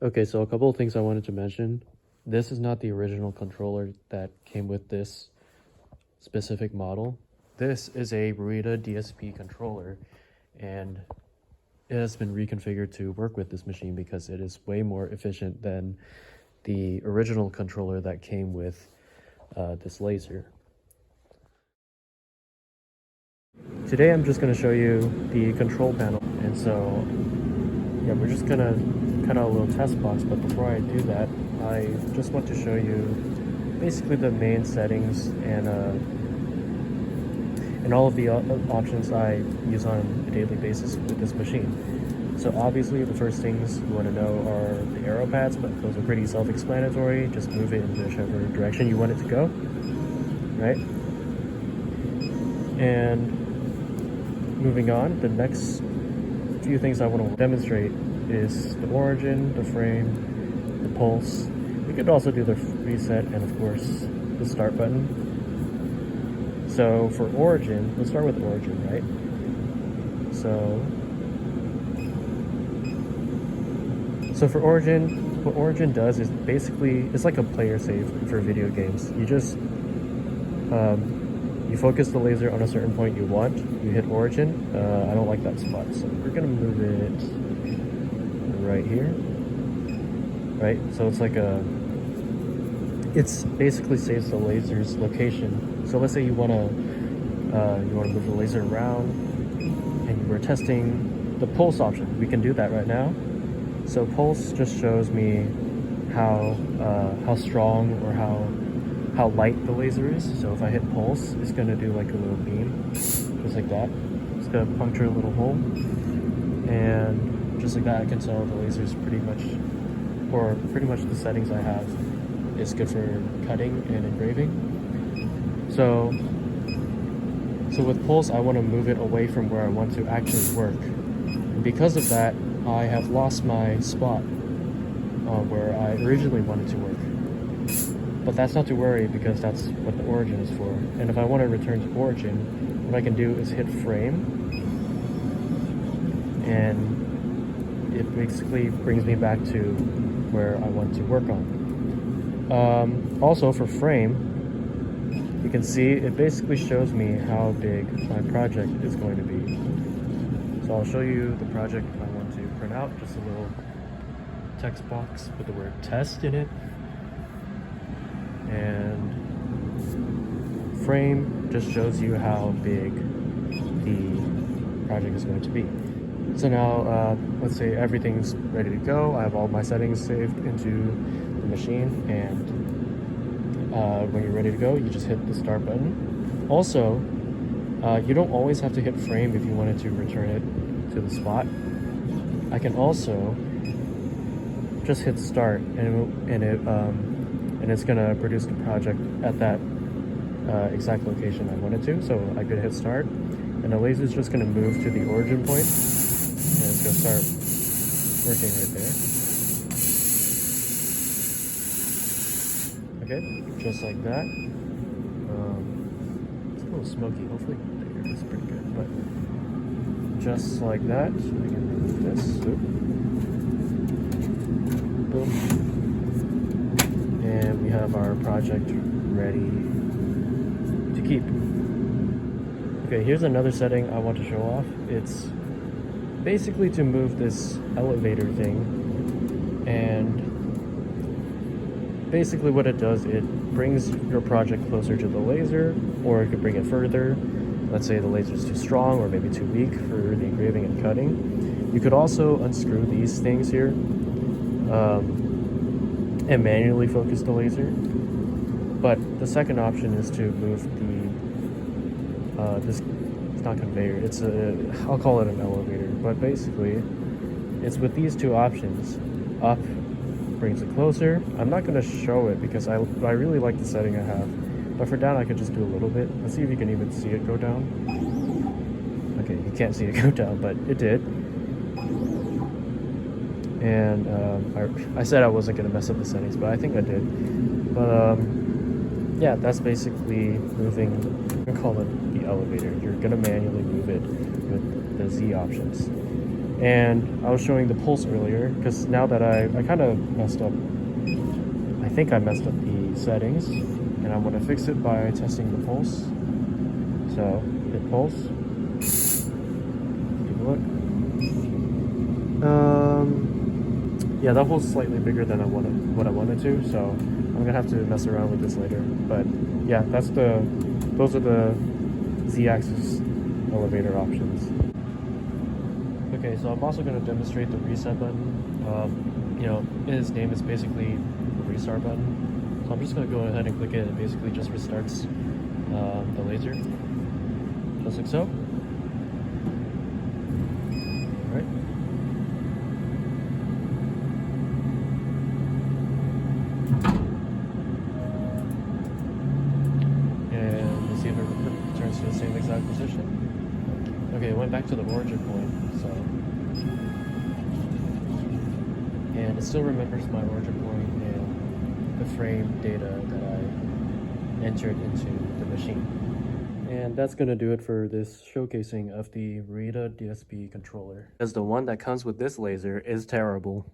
Okay, so a couple of things I wanted to mention. This is not the original controller that came with this specific model. This is a Ruida DSP controller, and it has been reconfigured to work with this machine because it is way more efficient than the original controller that came with this laser. Today I'm just going to show you the control panel, and so yeah, we're just going to cut out a little test box, but before I do that, I just want to show you basically the main settings and all of the options I use on a daily basis with this machine. So obviously the first things you want to know are the arrow pads, but those are pretty self-explanatory. Just move it in whichever direction you want it to go, right? And moving on, the next few things I want to demonstrate is the origin, the frame, the pulse. We could also do the reset and of course the start button. So for origin, let's start with origin, right? So for origin, what origin does is basically, it's like a player save for video games. You just, you focus the laser on a certain point you want, you hit origin. I don't like that spot, so we're gonna move it right here, right? So it's like it's basically saves the laser's location. So let's say you wanna move the laser around and you were testing the pulse option. We can do that right now. So pulse just shows me how strong or how light the laser is. So if I hit pulse, it's gonna do like a little beam, just like that. It's gonna puncture a little hole, and just like that, I can tell the laser is pretty much the settings I have is good for cutting and engraving. So with pulse, I want to move it away from where I want to actually work. And because of that, I have lost my spot where I originally wanted to work. But that's not to worry because that's what the origin is for. And if I want to return to origin, what I can do is hit frame, and it basically brings me back to where I want to work on. Also for frame, you can see it basically shows me how big my project is going to be. So I'll show you the project I want to print out, just a little text box with the word test in it. And frame just shows you how big the project is going to be. So now, let's say everything's ready to go. I have all my settings saved into the machine, and when you're ready to go, you just hit the start button. Also, you don't always have to hit frame if you wanted to return it to the spot. I can also just hit start, and it's gonna produce the project at that exact location I wanted to. So I could hit start, and the laser is just gonna move to the origin point, and it's gonna start working right there. Okay, just like that. It's a little smoky. Hopefully it's pretty good, but just like that. I can remove this. Boom. And we have our project ready to keep. Okay, here's another setting I want to show off. It's basically to move this elevator thing, and basically what it does, it brings your project closer to the laser, or it could bring it further. Let's say the laser is too strong or maybe too weak for the engraving and cutting. You could also unscrew these things here and manually focus the laser. But the second option is to move the it's not conveyor, I'll call it an elevator, but basically it's with these two options. Up brings it closer. I'm not going to show it because I really like the setting I have, but for down I could just do a little bit. Let's see if you can even see it go down. Okay, you can't see it go down, but it did. And I said I wasn't going to mess up the settings, but I think I did. But yeah, that's basically moving. I'm gonna call it the elevator. You're gonna manually move it with the Z options. And I was showing the pulse earlier because now that I kind of messed up, I think I messed up the settings, and I want to fix it by testing the pulse. So hit pulse. Take a look. Yeah, that hole's slightly bigger than what I wanted to, so I'm gonna have to mess around with this later. But yeah, those are the Z-axis elevator options. Okay, so I'm also gonna demonstrate the reset button. You know, its name is basically the restart button. So I'm just gonna go ahead and click it. It basically just restarts the laser, just like so. All right. And let's see if it returns to the same exact position. Okay, it went back to the origin point, so. And it still remembers my origin point and the frame data that I entered into the machine. And that's gonna do it for this showcasing of the Ruida DSP controller, because the one that comes with this laser is terrible.